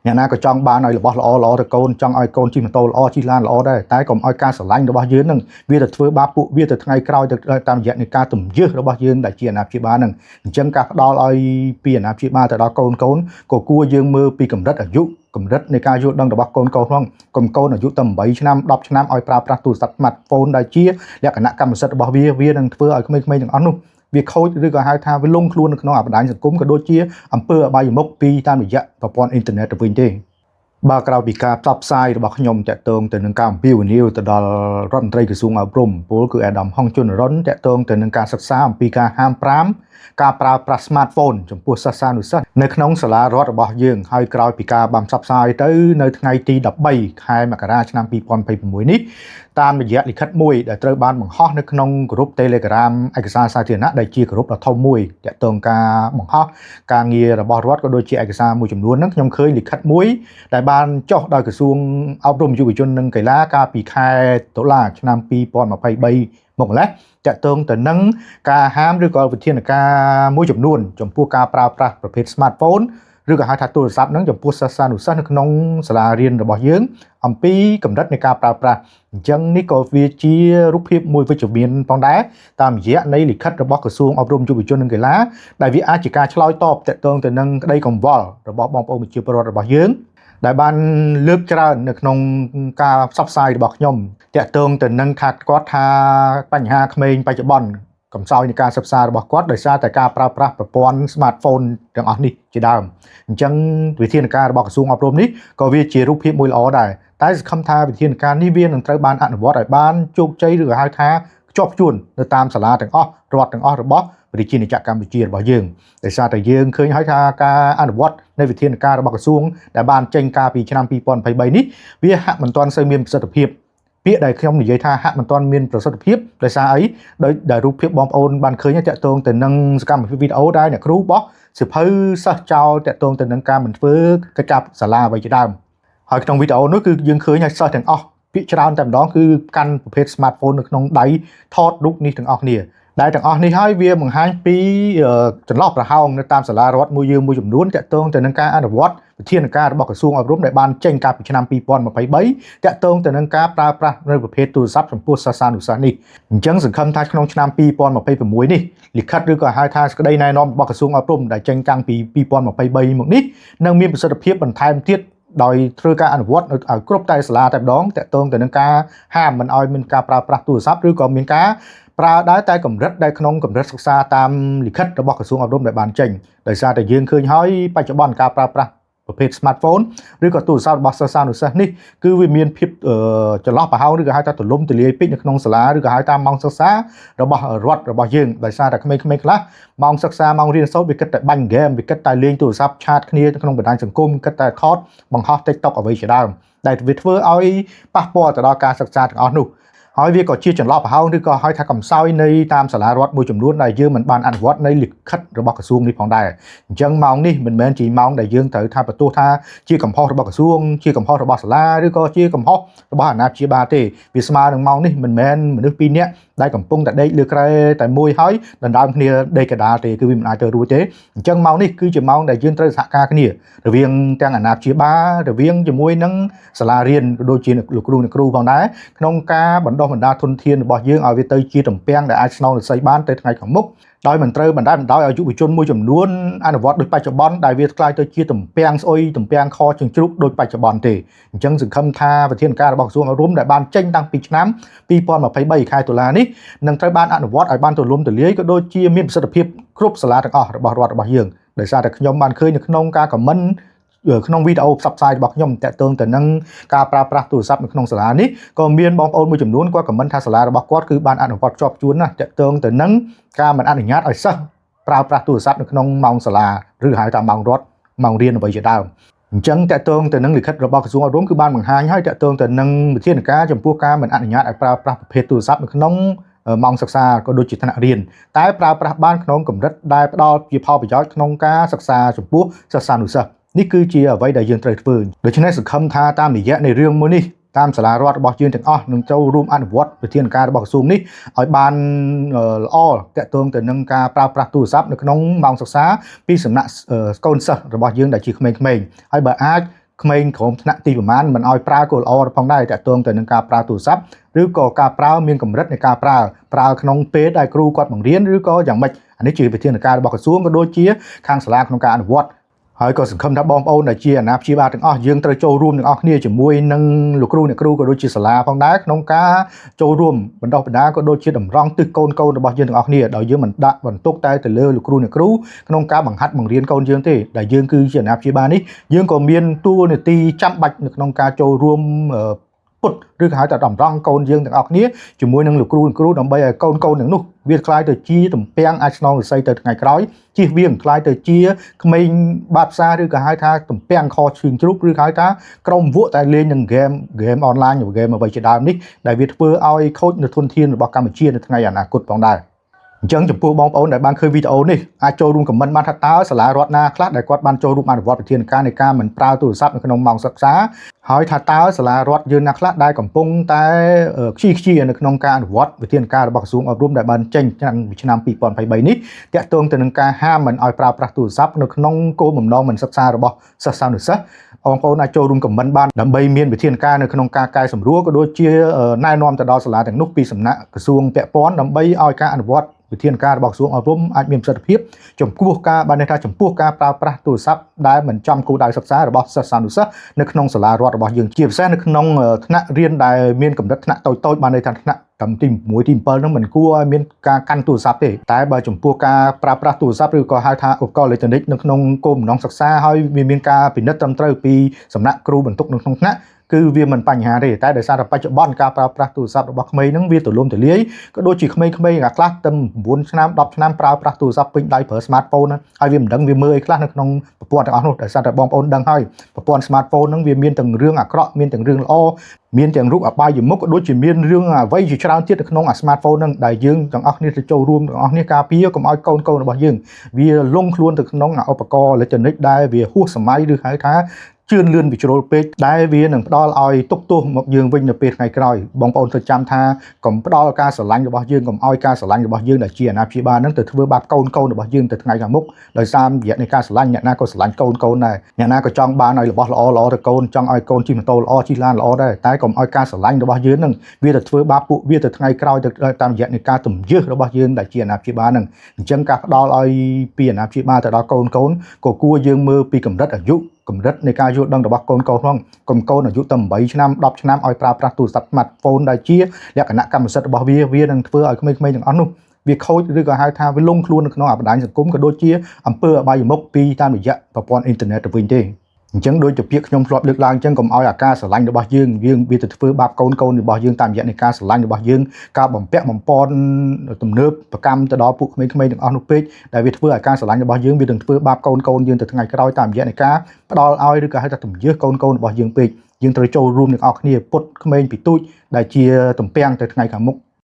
nhà na có trong ba này là bó lõ thì con trong ai con chi mà tô lõ chi lan lõ đây tái còn ai ca sở lanh đó bao nhiêu nâng vì là thưa ba phụ vì là ngày cao được tam dạng này ca tầm dư đó bao nhiêu đại chiến nạp chi ba nâng chân các đó ai pi nạp chi ba từ đó con của cua dương mơ pi cầm đất ở dụ cầm đất này ca dụ đang được bắt con không cầm con ở dụ tầm 7 năm 10 năm ai pra tu sắt mặt phone đại chia lẽ cả nã cầm sắt bao vi đang thưa ai không đừng ăn luôn việc khôiឬក៏ហៅថាវាលងខ្លួននៅក្នុងបណ្ដាញសង្គមក៏ដូចជាអំពើអបាយមុខពីតាមរយៈប្រព័ន្ធអ៊ីនធឺណិតទៅវិញទេបើក្រៅពីការផ្សព្វផ្សាយរបស់ខ្ញុំតាក់ទងទៅនឹងការអំពាវនាវទៅដល់រដ្ឋមន្ត្រីក្រសួងអប់រំពលគឺអាដាមហុងជុនរុនតាក់ទងទៅនឹងការសិក្សាអំពីការហាម5ការប្រើប្រាស់ smartphone ចំពោះសិស្សានុសិស្សនៅក្នុងសាលារដ្ឋរបស់យើងហើយក្រោយពីការបានផ្សព្វផ្សាយទៅនៅថ្ងៃទី13ខែមករាឆ្នាំ2026នេះតាមរយៈលិខិតមួយដែលត្រូវបានបង្ហោះនៅក្នុងក្រុម Telegram ឯកសារសាធារណៈដែលជាក្រុមដ៏ធំមួយតាក់ទងការបង្ហោះការងាររបស់រដ្ឋក៏ដូចជាឯកសារមួយចំនួនហ្នឹងខ្ញុំឃើញលិខិតមួយដែលបានចុះដោយក្រសួងអប់រំយុវជននិងកីឡាកាលពីខែតុលាឆ្នាំ2023មកម្លេះតាក់ទងទៅនឹងការហាមឬក៏វិធានការមួយចំនួនចំពោះការប្រើប្រាស់ប្រភេទ smartphone ឬក៏ហៅថាទូរស័ព្ទហ្នឹងចំពោះសិស្សានុសិស្សនៅក្នុងសាលារៀនរបស់យើងអំពីកម្រិតនៃការប្រើប្រាស់អញ្ចឹងនេះក៏វាជារូបភាពមួយវិជ្ជមានផងដែរតាមរយៈនៃលិខិតរបស់ក្រសួងអប់រំយុវជននិងកីឡាដែលវាអាចជាការឆ្លើយតបតាក់ទងទៅនឹងក្តីកង្វល់របស់បងប្អូនប្រជាពលរដ្ឋរបស់យើងដែលបានលើកច្រើននៅក្នុងការផ្សព្វផ្សាយរបស់ខ្ញុំតាក់ទងទៅនឹងថាគាត់ថាបញ្ហាក្មេងបច្ចុប្បន្នកំសោយនៃការសិក្សារបស់គាត់ដោយសារតែការប្រើប្រាស់ប្រព័ន្ធ smartphone ទាំងអស់នេះជាដើមអញ្ចឹងវិធានការរបស់ក្រសួងអប់រំនេះក៏វាជារូបភាពមួយល្អដែរតែសង្ឃឹមថាវិធានការនេះវានឹងត្រូវបានអនុវត្តឲ្យបានជោគជ័យឬក៏ហៅថាខ្ជាប់ខ្ជួននៅតាមសាលាទាំងអស់រដ្ឋទាំងអស់របស់ប្រជាជាតិកម្ពុជារបស់យើងដោយសារតែយើងឃើញហើយថាការអនុវត្តនៃវិធានការរបស់ក្រសួងដែលបានចេញកាលពីឆ្នាំ2023នេះវាហាក់មិនទាន់សូវមានប្រសិទ្ធភាពពាក្យដែលខ្ញុំនិយាយថាហាក់មិនទាន់មានប្រសិទ្ធភាពដោយសារអីដោយរូបភាពបងប្អូនបានឃើញតាក់ទងទៅនឹងសកម្មភាពវីដេអូដែលអ្នកគ្រូរបស់សិភៅសិស្សចោលតាក់ទងទៅនឹងការមិនធ្វើកិច្ចការសាលាអ្វីជាដើមហើយក្នុងវីដេអូនោះគឺយើងឃើញឲ្យសិស្សទាំងអស់ពាក្យច្រើនតែម្ដងគឺកាន់ប្រភេទ smartphone នៅក្នុងដៃថតរូបនេះទាំងអស់គ្នាដែលទាំងអស់នេះហើយវាបង្ហាញពីចន្លោះប្រហោងនៅតាមសាលារដ្ឋមួយចំនួនតាក់ទងទៅនឹងការអនុវត្តវិធានការរបស់ក្រសួងអប់រំដែលបានចេញកាលពីឆ្នាំ2023តាក់ទងទៅនឹងការប្រើប្រាស់នៅប្រភេទទូរស័ព្ទចំពោះសិស្សានុសិស្សនេះអញ្ចឹងសង្ឃឹមថាក្នុងឆ្នាំ2026នេះលិខិតឬក៏ហៅថាសេចក្តីណែនាំរបស់ក្រសួងអប់រំដែលចេញតាំងពី2023មកនេះនឹងមានប្រសិទ្ធភាពបន្ថែមទៀតដោយធ្វើការអនុវត្តឲ្យគ្រប់តែសាលាតែម្ដងតាក់ទងទៅនឹងការហាមមិនឲ្យមានការប្រើប្រាស់ទូរស័ព្ទឬក៏មានការប្រើដែរតែកម្រិតដែលក្នុងកម្រិតសិក្សាតាមលិខិតរបស់ក្រសួងអប់រំដែលបានចេញដោយសារតែយើងឃើញហើយបច្ចុប្បន្នការប្រើប្រាស់ប្រភេទ smartphone ឬក៏ទូរស័ព្ទរបស់សិស្សានុសិស្សនេះគឺវាមានភាពចន្លោះប្រហោងឬក៏ហៅថាទូលំទូលាយពេកនៅក្នុងសាលាឬក៏ហៅថាម៉ោងសិក្សារបស់រដ្ឋរបស់យើងដោយសារតែក្មេងៗខ្លះម៉ោងសិក្សាម៉ោងរៀនសូត្រវាគិតតែបាញ់ហ្គេមវាគិតតែលេងទូរស័ព្ទឆាតគ្នាក្នុងបណ្ដាញសង្គមគិតតែថតបង្ហោះ TikTok អ្វីជាដើមដែលវាធ្វើឲ្យប៉ះពាល់ទៅដល់ការសិក្សាទាំងអស់នោះហើយវាក៏ជាចន្លោះប្រហោងឬក៏ហៅថាកំសោយនៃតាមសាលារដ្ឋមួយចំនួនដែលយើងមិនបានអនុវត្តនៃលិខិតរបស់ក្រសួងនេះផងដែរអញ្ចឹងម៉ោងនេះមិនមែនជាម៉ោងដែលយើងត្រូវថាបន្ទោសថាជាកំហុសរបស់ក្រសួងជាកំហុសរបស់សាលាឬក៏ជាកំហុសរបស់អាណាព្យាបាលទេវាស្មើនឹងម៉ោងនេះមិនមែនមនុស្ស2នាក់ដែលកំពុងតែដេកលើក្រែតែមួយហើយដណ្ដើមគ្នាដេកកដាលទេគឺវាមិនអាចទៅរួចទេអញ្ចឹងម៉ោងនេះគឺជាម៉ោងដែលយើងត្រូវសហការគ្នារវាងទាំងអាណាព្យាបាលរវាងជាមួយនឹងសាលារៀនក៏ដូចជាលោកគ្រូអ្នកគ្រូផងដែរក្នុងការបណ្ដុះបណ្ដាលធនធានរបស់យើងឲ្យវាទៅជាទំពាំងដែលអាចស្នងនិស្ស័យបានទៅថ្ងៃខាងមុខដោយមិនត្រូវបណ្ដាលឲ្យយុវជនមួយចំនួនអនុវត្តដោយបច្ចុប្បន្នដែលវាក្លាយទៅជាទំពាំងស្អុយទំពាំងខជើងជ្រូកដោយបច្ចុប្បន្នទេអញ្ចឹងសង្ឃឹមថាវិធានការរបស់ក្រសួងអប់រំដែលបានចេញតាំងពីឆ្នាំ2023ខែតុលានេះនឹងត្រូវបានអនុវត្តឲ្យបានទូលំទូលាយក៏ដូចជាមានប្រសិទ្ធភាពគ្រប់សាលាទាំងអស់របស់រដ្ឋរបស់យើងដោយសារតែខ្ញុំបានឃើញនៅក្នុងការខមមិនក្នុងវីដេអូផ្សព្វផ្សាយរបស់ខ្ញុំតាក់ទងទៅនឹងការប្រើប្រាស់ទូរស័ព្ទនៅក្នុងសាលានេះក៏មានបងប្អូនមួយចំនួនគាត់ខមមិនថាសាលារបស់គាត់គឺបានអនុវត្តជាប់ជួនណាតាក់ទងទៅនឹងការមិនអនុញ្ញាតឲ្យសិស្សប្រើប្រាស់ទូរស័ព្ទនៅក្នុងម៉ោងសាលាឬហៅថាម៉ោងរដ្ឋម៉ោងរៀនអ្វីជាដើមអញ្ចឹងតាក់ទងទៅនឹងលិខិតរបស់ក្រសួងអប់រំគឺបានបង្ហាញហើយតាក់ទងទៅនឹងវិធានការចំពោះការមិនអនុញ្ញាតឲ្យប្រើប្រាស់ប្រភេទទូរស័ព្ទនៅក្នុងម៉ោងសិក្សាក៏ដូចជាថ្នាក់រៀនតែប្រើប្រាស់បានក្នុងកម្រិតដែលផ្ដល់ជាផលប្រយោជន៍ក្នុងការសិក្សាចំពោះសិស្សានុសិស្សនេះគឺជាអ្វីដែលយើងត្រូវធ្វើដូច្នេះសង្ឃឹមថាតាមរយៈនៃរឿងមួយនេះតាមសាលារដ្ឋរបស់យើងទាំងអស់នឹងចូលរួមអនុវត្តវិធានការរបស់ក្រសួងនេះឲ្យបានល្អតាក់ទងទៅនឹងការប្រើប្រាស់ទូរស័ព្ទនៅក្នុងម៉ោងសិក្សាពីសំណាក់កូនសិស្សរបស់យើងដែលជាក្មេងៗហើយបើអាច ក្មេងក្រុមថ្នាក់ទីប្រមាណមិនឲ្យប្រើគោលល្អផងដែរតាក់ទងទៅនឹងការប្រើទូរស័ព្ទឬក៏ការប្រើមានកម្រិតនៃការប្រើក្នុងពេលដែលគ្រូគាត់បង្រៀនឬក៏យ៉ាងម៉េចអានេះជាវិធានការរបស់ក្រសួងក៏ដូចជាខាងសាលាក្នុងការអនុវត្តហើយក៏សង្ឃឹមថាបងប្អូនដែលជាអាណាព្យាបាលទាំងអស់យើងត្រូវចូលរួមទាំងអស់គ្នាជាមួយនឹងលោកគ្រូអ្នកគ្រូក៏ដូចជាសាលាផងដែរក្នុងការចូលរួមបណ្ដុះបណ្ដាលក៏ដូចជាតម្រង់ទិសកូនរបស់យើងទាំងអស់គ្នាដោយយើងមិនដាក់បន្ទុកតែទៅលើលោកគ្រូអ្នកគ្រូក្នុងការបង្ហាត់បង្រៀនកូនយើងទេដែលយើងគឺជាអាណាព្យាបាលនេះយើងក៏មានតួនាទីចាំបាច់នៅក្នុងការចូលរួមពុតឬក៏ហៅថាតម្រង់កូនយើងទាំងអស់គ្នាជាមួយនឹងលោកគ្រូដើម្បីឲ្យកូនទាំងនោះវាខ្លាយទៅជាទំពាំងអាចឆ្លងវិស័យទៅថ្ងៃក្រោយជៀសវាងខ្លាយទៅជាក្មេងបាតផ្សារឬក៏ហៅថាទំពាំងខឈឿងជ្រូកឬហៅថាក្រុមវក់តែលេងនឹងហ្គេមអនឡាញឬហ្គេមអ្វីជាដើមនេះដែលវាធ្វើឲ្យខូចនៅធនធានរបស់កម្ពុជានៅថ្ងៃអនាគតផងដែរអញ្ចឹងចំពោះបងប្អូនដែលបានឃើញវីដេអូនេះអាចចូលរួមខមមិនបានថាតើសាលារដ្ឋណាខ្លះដែលគាត់បានចូលរួមអនុវត្តវិធានការនៃការមិនប្រើទូរស័ព្ទនៅក្នុងម៉ោងសិក្សាហើយថាតើសាលារដ្ឋយើងណាខ្លះដែលកំពុងតែខ្ជិលនៅក្នុងការអនុវត្តវិធានការរបស់ក្រសួងអប់រំដែលបានចេញឆ្នាំ2023នេះតាក់ទងទៅនឹងការហាមមិនឲ្យប្រើប្រាស់ទូរស័ព្ទនៅក្នុងគោលបំណងមិនសិក្សារបស់សិស្សានុសិស្សបងប្អូនអាចចូលរួមខមមិនបានដើម្បីមានវិធានការនៅក្នុងការកែសម្រួលក៏ដូចជាណែនាំទៅដល់សាលាទាំងនោះពីសំណាក់ក្រសួងពាក់ព័ន្ធដើម្បីឲ្យការអនុវត្តវិធានការរបស់ក្រសួងអប់រំអាចមានប្រសិទ្ធភាពចំពោះការប្រើប្រាស់ទូរស័ព្ទដែលមិនចំគោលដៅសិក្សារបស់សិស្សានុសិស្សនៅក្នុងសាលារដ្ឋរបស់យើងជាពិសេសនៅក្នុងថ្នាក់រៀនដែលមានកម្រិតថ្នាក់តូចៗបានន័យថាថ្នាក់តាមទី1ទី7ហ្នឹងមិនគួរឲ្យមានការកាន់ទូរស័ព្ទទេតែបើចំពោះការប្រើប្រាស់ទូរស័ព្ទឬក៏ហៅថាឧបករណ៍អេឡិចត្រូនិកនៅក្នុងគោលបំណងសិក្សាហើយវាមានការពិនិត្យត្រឹមត្រូវពីសំណាក់គ្រូបន្ទុកនៅក្នុងថ្នាក់គឺវាមិនបញ្ហាទេតែដោយសារតែបច្ចុប្បន្នការប្រើប្រាស់ទូរស័ព្ទរបស់ក្មេងហ្នឹងវាទូលំទូលាយក៏ដូចជាក្មេងៗខ្លះតែ9ឆ្នាំ10ឆ្នាំប្រើប្រាស់ទូរស័ព្ទពេញដៃប្រើ smartphone ហើយវាមិនដឹងវាមើលអីខ្លះនៅក្នុងប្រព័ន្ធទាំងអស់នោះដោយសារតែបងប្អូនដឹងហើយប្រព័ន្ធ smartphone ហ្នឹងវាមានទាំងរឿងអាក្រក់មានទាំងរឿងល្អមានទាំងរូបអបាយមុខក៏ដូចជាមានរឿងអ្វីជាច្រើនទៀតនៅក្នុង smartphone ហ្នឹងដែលយើងទាំងអស់គ្នាទៅចូលរួមទាំងអស់គ្នាការពារកុំឲ្យកូនរបស់យើងវាលងខ្លួនទៅក្នុងឧបករណ៍អេឡិចត្រូនិកដែលវាហួសសម័យឬហៅថាជឿនលឿនវិជ្រុលពេកដែលវានឹងផ្ដល់ឲ្យទុកទោសមកយើងវិញនៅពេលថ្ងៃក្រោយបងប្អូនត្រូវចាំថាកុំផ្ដល់ការស្រឡាញ់របស់យើងកុំឲ្យការស្រឡាញ់របស់យើងដែលជាអាណាព្យាបាលហ្នឹងទៅធ្វើបាបកូនរបស់យើងទៅថ្ងៃខាងមុខដោយសាររយៈនៃការស្រឡាញ់អ្នកណាក៏ស្រឡាញ់កូនដែរអ្នកណាក៏ចង់បានឲ្យរបស់ល្អទៅកូនចង់ឲ្យកូនជិះម៉ូតូល្អជិះឡានល្អដែរតែកុំឲ្យការស្រឡាញ់របស់យើងហ្នឹងវាទៅធ្វើបាបពួកវាទៅថ្ងៃក្រោយទៅតាមរយៈនៃការទម្យឹះរបស់យើងដែលជាអាណាព្យាបាលហ្នឹងអញ្ចឹងការផ្ដល់ឲ្យពីអាណាព្យាបាលទៅដល់កូនក៏គួរយើងមើលពីកម្រិតអាយុកម្រិតនៃការយល់ដឹងរបស់កូនផងកូនអាយុតែ8ឆ្នាំ10ឆ្នាំឲ្យប្រើប្រាស់ទូរស័ព្ទ smartphone ដែលជាលក្ខណៈកម្មសិទ្ធិរបស់វានឹងធ្វើឲ្យក្មេងៗទាំងអស់នោះវាខូចឬក៏ហៅថាវាលងខ្លួននៅក្នុងបណ្ដាញសង្គមក៏ដូចជាអំពើអបាយមុខពីតាមរយៈប្រព័ន្ធអ៊ីនធឺណិតទៅវិញទេអញ្ចឹងដូចជាពាក្យខ្ញុំធ្លាប់លើកឡើងអញ្ចឹងកុំឲ្យអាការស្រឡាញ់របស់យើងវាទៅធ្វើបាបកូនរបស់យើងតាមរយៈនៃការស្រឡាញ់របស់យើងការបំពាក់បំពន់ទំនើបប្រកម្មទៅដល់ពួកក្មេងៗទាំងអស់នោះពេកដែលវាធ្វើឲ្យការស្រឡាញ់របស់យើងវានឹងធ្វើបាបកូនយើងទៅថ្ងៃក្រោយតាមរយៈនៃការផ្ដល់ឲ្យឬក៏ហៅថាទម្យឹះកូនរបស់យើងពេកយើងត្រូវចូលរួមទាំងអស់គ្នាពុតក្មេងពីទូចដែលជាទំពាំងទៅថ្ងៃខាងមុខ